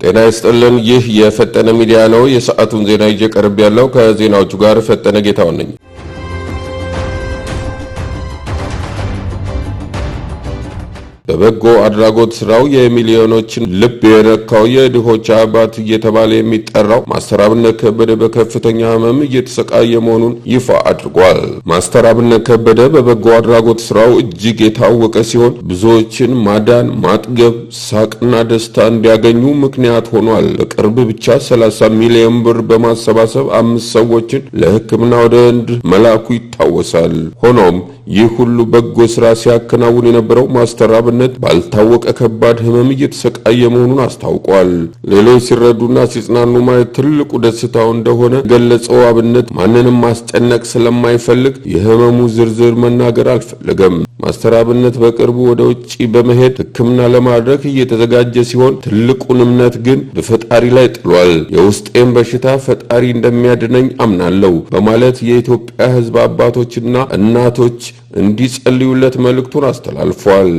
ጤና ይስጥልን። ይህ የፈጠነ ሚዲያ ነው። የሰዓቱን ዜና ይዤ ቀርብ ያለው ከዜናዎቹ ጋር ፈጠነ ጌታው ነኝ። በበጎ አድራጎት ስራው የሚሊዮኖችን ልብ የነካው የድሆች አባት እየተባለ የሚጠራው ማስተር አብነት ከበደ በከፍተኛ ህመም እየተሰቃየ መሆኑን ይፋ አድርጓል። ማስተር አብነት ከበደ በበጎ አድራጎት ስራው እጅግ የታወቀ ሲሆን ብዙዎችን ማዳን፣ ማጥገብ፣ ሳቅና ደስታ እንዲያገኙ ምክንያት ሆኗል። በቅርብ ብቻ 30 ሚሊዮን ብር በማሰባሰብ 5 ሰዎችን ለሕክምና ወደ ህንድ መላኩ ይታወሳል። ሆኖም ይህ ሁሉ በጎ ስራ ሲያከናውን የነበረው ማስተር አብነት ባልታወቀ ከባድ ህመም እየተሰቃየ መሆኑን አስታውቋል። ሌሎች ሲረዱና ሲጽናኑ ማየት ትልቁ ደስታው እንደሆነ ገለጸው። አብነት ማንንም ማስጨነቅ ስለማይፈልግ የህመሙ ዝርዝር መናገር አልፈለገም። ማስተር አብነት በቅርቡ ወደ ውጪ በመሄድ ሕክምና ለማድረግ እየተዘጋጀ ሲሆን ትልቁን እምነት ግን በፈጣሪ ላይ ጥሏል። የውስጤን በሽታ ፈጣሪ እንደሚያድነኝ አምናለሁ በማለት የኢትዮጵያ ህዝብ አባቶችና እናቶች እንዲጸልዩለት መልእክቱን አስተላልፏል።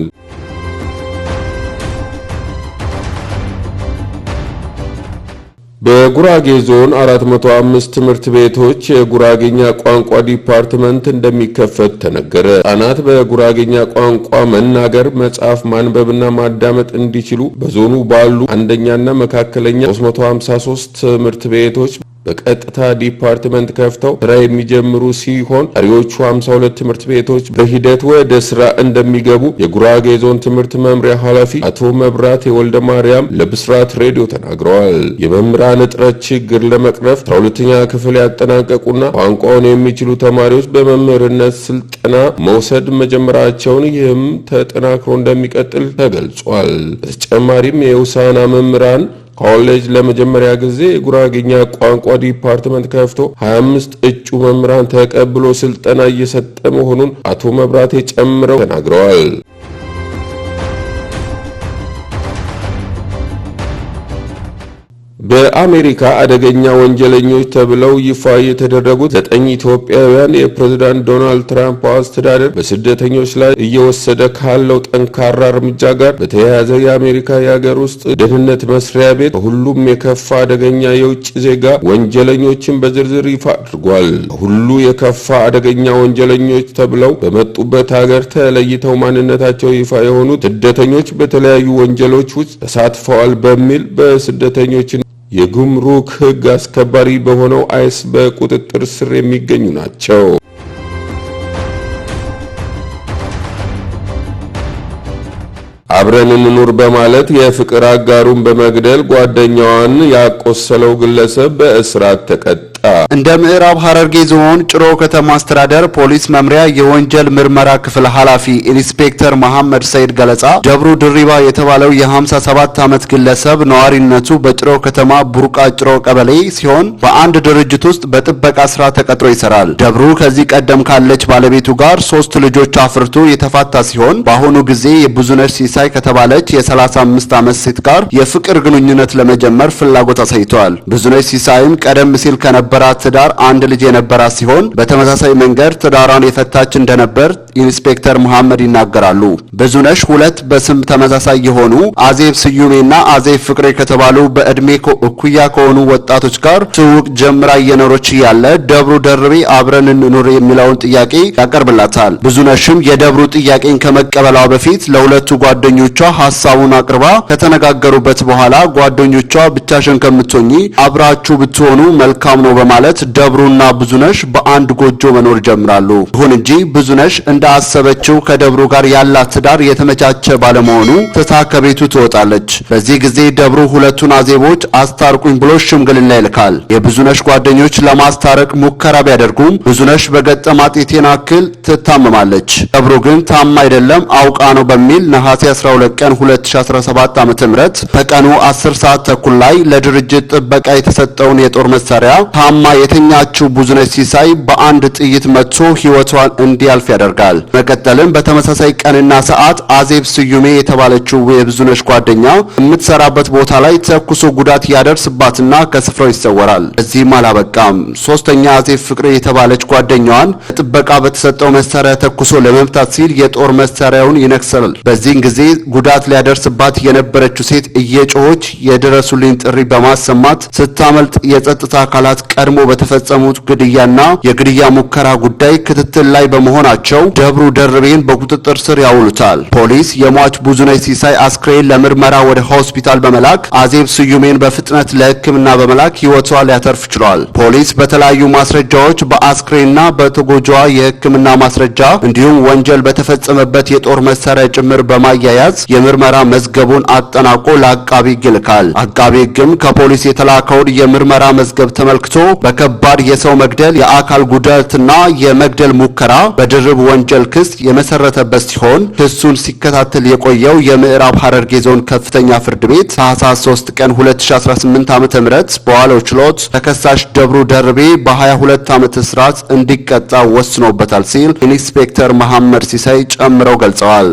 በጉራጌ ዞን 405 ትምህርት ቤቶች የጉራጌኛ ቋንቋ ዲፓርትመንት እንደሚከፈት ተነገረ። ህጻናት በጉራጌኛ ቋንቋ መናገር፣ መጻፍ፣ ማንበብና ማዳመጥ እንዲችሉ በዞኑ ባሉ አንደኛና መካከለኛ 353 ትምህርት ቤቶች በቀጥታ ዲፓርትመንት ከፍተው ስራ የሚጀምሩ ሲሆን ቀሪዎቹ 52 ትምህርት ቤቶች በሂደት ወደ ስራ እንደሚገቡ የጉራጌ ዞን ትምህርት መምሪያ ኃላፊ አቶ መብራት የወልደ ማርያም ለብስራት ሬዲዮ ተናግረዋል። የመምህራን እጥረት ችግር ለመቅረፍ 12ኛ ክፍል ያጠናቀቁና ቋንቋውን የሚችሉ ተማሪዎች በመምህርነት ስልጠና መውሰድ መጀመራቸውን ይህም ተጠናክሮ እንደሚቀጥል ተገልጿል። በተጨማሪም የውሳና መምህራን ኮሌጅ ለመጀመሪያ ጊዜ የጉራጌኛ ቋንቋ ዲፓርትመንት ከፍቶ 25 እጩ መምህራን ተቀብሎ ስልጠና እየሰጠ መሆኑን አቶ መብራቴ ጨምረው ተናግረዋል። በአሜሪካ አደገኛ ወንጀለኞች ተብለው ይፋ የተደረጉት 9 ኢትዮጵያውያን የፕሬዝዳንት ዶናልድ ትራምፕ አስተዳደር በስደተኞች ላይ እየወሰደ ካለው ጠንካራ እርምጃ ጋር በተያያዘ የአሜሪካ የሀገር ውስጥ ደህንነት መስሪያ ቤት ሁሉም የከፋ አደገኛ የውጭ ዜጋ ወንጀለኞችን በዝርዝር ይፋ አድርጓል። ሁሉ የከፋ አደገኛ ወንጀለኞች ተብለው በመጡበት ሀገር ተለይተው ማንነታቸው ይፋ የሆኑት ስደተኞች በተለያዩ ወንጀሎች ውስጥ ተሳትፈዋል በሚል በስደተኞች የጉምሩክ ሕግ አስከባሪ በሆነው አይስ በቁጥጥር ስር የሚገኙ ናቸው። አብረን እንኑር በማለት የፍቅር አጋሩን በመግደል ጓደኛዋን ያቆሰለው ግለሰብ በእስራት ተቀጣ። እንደ ምዕራብ ሐረርጌ ዞን ጭሮ ከተማ አስተዳደር ፖሊስ መምሪያ የወንጀል ምርመራ ክፍል ኃላፊ ኢንስፔክተር መሐመድ ሰይድ ገለጻ ደብሩ ድሪባ የተባለው የ57 ዓመት ግለሰብ ነዋሪነቱ በጭሮ ከተማ ቡርቃ ጭሮ ቀበሌ ሲሆን በአንድ ድርጅት ውስጥ በጥበቃ ስራ ተቀጥሮ ይሰራል። ደብሩ ከዚህ ቀደም ካለች ባለቤቱ ጋር 3 ልጆች አፍርቶ የተፋታ ሲሆን በአሁኑ ጊዜ የብዙነሽ ሲሳይ ከተባለች የ35 ዓመት ሴት ጋር የፍቅር ግንኙነት ለመጀመር ፍላጎት አሳይቷል። ብዙነሽ ሲሳይም ቀደም ሲል ከነበራት ትዳር አንድ ልጅ የነበራት ሲሆን በተመሳሳይ መንገድ ትዳሯን የፈታች እንደነበር ኢንስፔክተር መሐመድ ይናገራሉ። ብዙነሽ 2 በስም ተመሳሳይ የሆኑ አዜብ ስዩሜና አዜብ ፍቅሬ ከተባሉ በእድሜ እኩያ ከሆኑ ወጣቶች ጋር ትውውቅ ጀምራ እየኖረች ያለ ደብሩ ደርቤ አብረን እንኑር የሚለውን ጥያቄ ያቀርብላታል። ብዙነሽም የደብሩ ጥያቄን ከመቀበሏ በፊት ለሁለቱ ጓደኞቿ ሐሳቡን አቅርባ ከተነጋገሩበት በኋላ ጓደኞቿ ብቻሽን ከምትሆኚ አብራችሁ ብትሆኑ መልካም ነው በማለት ደብሩና ብዙነሽ በአንድ ጎጆ መኖር ጀምራሉ። ይሁን እንጂ ብዙነሽ እንዳሰበችው ከደብሩ ጋር ያላት ትዳር የተመቻቸ ባለመሆኑ ትታ ከቤቱ ትወጣለች። በዚህ ጊዜ ደብሩ ሁለቱን አዜቦች አስታርቁኝ ብሎ ሽምግልና ይልካል። የብዙነሽ ጓደኞች ለማስታረቅ ሙከራ ቢያደርጉም ብዙነሽ በገጠማት የጤና እክል ትታመማለች። ደብሩ ግን ታማ አይደለም አውቃ ነው በሚል ነሐሴ 12 ቀን 2017 ዓ.ም በቀኑ 10 ሰዓት ተኩል ላይ ለድርጅት ጥበቃ የተሰጠውን የጦር መሳሪያ ታማ ታማ የተኛችው ብዙነሽ ሲሳይ በአንድ ጥይት መጥቶ ህይወቷን እንዲያልፍ ያደርጋል። መቀጠልም በተመሳሳይ ቀንና ሰዓት አዜብ ስዩሜ የተባለችው የብዙነሽ ጓደኛ የምትሰራበት ቦታ ላይ ተኩሶ ጉዳት ያደርስባትና ከስፍራው ይሰወራል። እዚህም አላበቃም። ሶስተኛ አዜብ ፍቅሬ የተባለች ጓደኛዋን ጥበቃ በተሰጠው መሳሪያ ተኩሶ ለመምታት ሲል የጦር መሳሪያውን ይነክሳል። በዚህን ጊዜ ጉዳት ሊያደርስባት የነበረችው ሴት እየጮኸች የድረሱልኝ ጥሪ በማሰማት ስታመልጥ የጸጥታ አካላት ቀድሞ በተፈጸሙት ግድያና የግድያ ሙከራ ጉዳይ ክትትል ላይ በመሆናቸው ደብሩ ደርቤን በቁጥጥር ስር ያውሉታል። ፖሊስ የሟች ብዙነሽ ሲሳይ አስክሬን ለምርመራ ወደ ሆስፒታል በመላክ አዜብ ስዩሜን በፍጥነት ለሕክምና በመላክ ህይወቷን ሊያተርፍ ችሏል። ፖሊስ በተለያዩ ማስረጃዎች በአስክሬንና በተጎጂዋ የሕክምና ማስረጃ እንዲሁም ወንጀል በተፈጸመበት የጦር መሳሪያ ጭምር በማያያዝ የምርመራ መዝገቡን አጠናቆ ለአቃቢ ሕግ ይልካል። አቃቢ ሕግም ከፖሊስ የተላከውን የምርመራ መዝገብ ተመልክቶ በከባድ የሰው መግደል፣ የአካል ጉዳትና የመግደል ሙከራ በድርብ ወንጀል ክስ የመሰረተበት ሲሆን ክሱን ሲከታተል የቆየው የምዕራብ ሐረርጌ ዞን ከፍተኛ ፍርድ ቤት ታህሳስ 3 ቀን 2018 ዓ.ም በዋለው ችሎት ተከሳሽ ደብሩ ደርቤ በ22 ዓመት እስራት እንዲቀጣ ወስኖበታል ሲል ኢንስፔክተር መሐመድ ሲሳይ ጨምረው ገልጸዋል።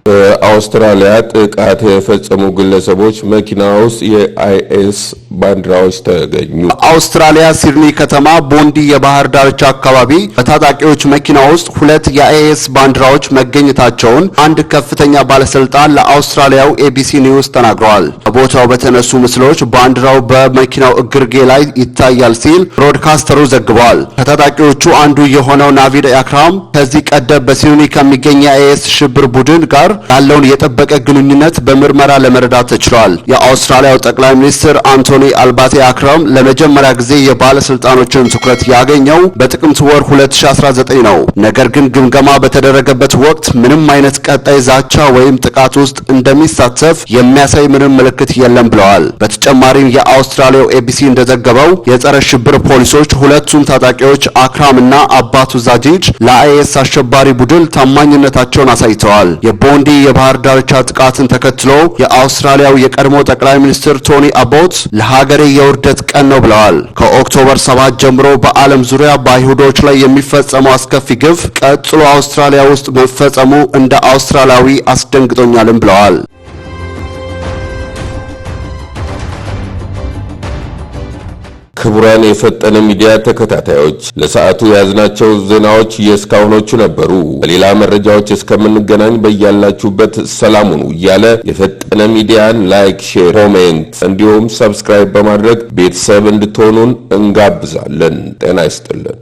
በአውስትራሊያ ጥቃት የፈጸሙ ግለሰቦች መኪና ውስጥ የአይኤስ ባንዲራዎች ተገኙ። በአውስትራሊያ ሲድኒ ከተማ ቦንዲ የባህር ዳርቻ አካባቢ በታጣቂዎች መኪና ውስጥ 2 የአይኤስ ባንዲራዎች መገኘታቸውን አንድ ከፍተኛ ባለስልጣን ለአውስትራሊያው ኤቢሲ ኒውስ ተናግረዋል። በቦታው በተነሱ ምስሎች ባንዲራው በመኪናው እግርጌ ላይ ይታያል ሲል ብሮድካስተሩ ዘግቧል። ከታጣቂዎቹ አንዱ የሆነው ናቪድ አክራም ከዚህ ቀደም በሲድኒ ከሚገኝ የአይኤስ ሽብር ቡድን ጋር ያለውን የጠበቀ ግንኙነት በምርመራ ለመረዳት ተችሏል። የአውስትራሊያው ጠቅላይ ሚኒስትር አንቶኒ አልባቴ አክራም ለመጀመሪያ ጊዜ የባለስልጣኖችን ትኩረት ያገኘው በጥቅምት ወር 2019 ነው። ነገር ግን ግምገማ በተደረገበት ወቅት ምንም አይነት ቀጣይ ዛቻ ወይም ጥቃት ውስጥ እንደሚሳተፍ የሚያሳይ ምንም ምልክት የለም ብለዋል። በተጨማሪም የአውስትራሊያው ኤቢሲ እንደዘገበው የጸረ ሽብር ፖሊሶች ሁለቱም ታጣቂዎች አክራምና አባቱ ዛጂጅ ለአይኤስ አሸባሪ ቡድን ታማኝነታቸውን አሳይተዋል። የቦንዲ የባህር ዳርቻ ጥቃትን ተከትሎ የአውስትራሊያው የቀድሞ ጠቅላይ ሚኒስትር ቶኒ አቦት ለሀገሬ የውርደት ቀን ነው ብለዋል። ከኦክቶበር 7 ጀምሮ በዓለም ዙሪያ በአይሁዶች ላይ የሚፈጸመው አስከፊ ግፍ ቀጥሎ አውስትራሊያ ውስጥ መፈጸሙ እንደ አውስትራሊያዊ አስደንግጦኛልም ብለዋል። ክቡራን የፈጠነ ሚዲያ ተከታታዮች ለሰዓቱ ያዝናቸው ዜናዎች የእስካሁኖቹ ነበሩ። በሌላ መረጃዎች እስከምንገናኝ በያላችሁበት ሰላም ሁኑ እያለ የፈጠነ ሚዲያን ላይክ፣ ሼር፣ ኮሜንት እንዲሁም ሰብስክራይብ በማድረግ ቤተሰብ እንድትሆኑን እንጋብዛለን። ጤና ይስጥልን።